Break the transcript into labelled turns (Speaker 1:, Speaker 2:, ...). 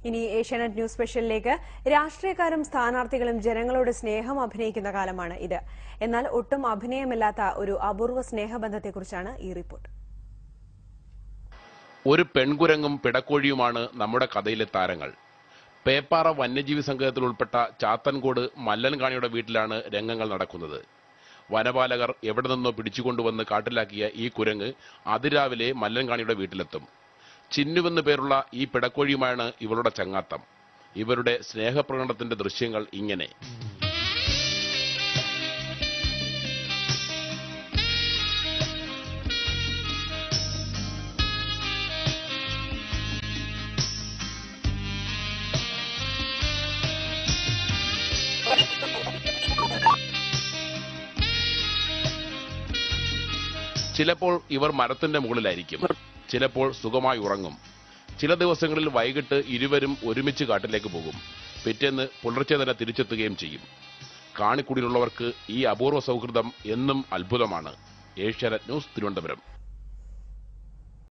Speaker 1: ഇനി ഏഷ്യാനെറ്റ് ന്യൂസ് സ്പെഷ്യലിലേക്ക്. രാഷ്ട്രീയക്കാരും സ്ഥാനാർത്ഥികളും ജനങ്ങളോട് സ്നേഹം അഭിനയിക്കുന്ന കാലമാണ് ഇത്. എന്നാൽ ഒട്ടും അഭിനയമില്ലാത്ത ഒരു അപൂർവ സ്നേഹബന്ധത്തെക്കുറിച്ചാണ് ഈ റിപ്പോർട്ട്.
Speaker 2: ഒരു പെൺകുരങ്ങും പിടക്കോഴിയുമാണ് നമ്മുടെ കഥയിലെ താരങ്ങൾ. പേപ്പാറ വന്യജീവി സംഘത്തിൽ ഉൾപ്പെട്ട ചാത്തൻകോട് മല്ലൻകാണിയുടെ വീട്ടിലാണ് രംഗങ്ങൾ നടക്കുന്നത്. വനപാലകർ എവിടെ നിന്നോ പിടിച്ചുകൊണ്ടുവന്ന് കാട്ടിലാക്കിയ ഈ കുരങ്ങ് അതിരാവിലെ മല്ലൻകാണിയുടെ വീട്ടിലെത്തും. ചിന്നുവെന്ന് പേരുള്ള ഈ പിടക്കോഴിയുമാണ് ഇവളുടെ ചങ്ങാത്തം. ഇവരുടെ സ്നേഹപ്രകടനത്തിന്റെ ദൃശ്യങ്ങൾ ഇങ്ങനെ. ചിലപ്പോൾ ഇവർ മരത്തിന്റെ മുകളിലായിരിക്കും, ചിലപ്പോൾ സുഖമായി ഉറങ്ങും. ചില ദിവസങ്ങളിൽ വൈകിട്ട് ഇരുവരും ഒരുമിച്ച് കാട്ടിലേക്ക് പോകും. പിറ്റേന്ന് പുലർച്ചെ തന്നെ തിരിച്ചെത്തുകയും ചെയ്യും. കാണിക്കുടിയിലുള്ളവർക്ക് ഈ അപൂർവ സൗഹൃദം എന്നും അത്ഭുതമാണ്. ഏഷ്യാനെറ്റ് ന്യൂസ്, തിരുവനന്തപുരം.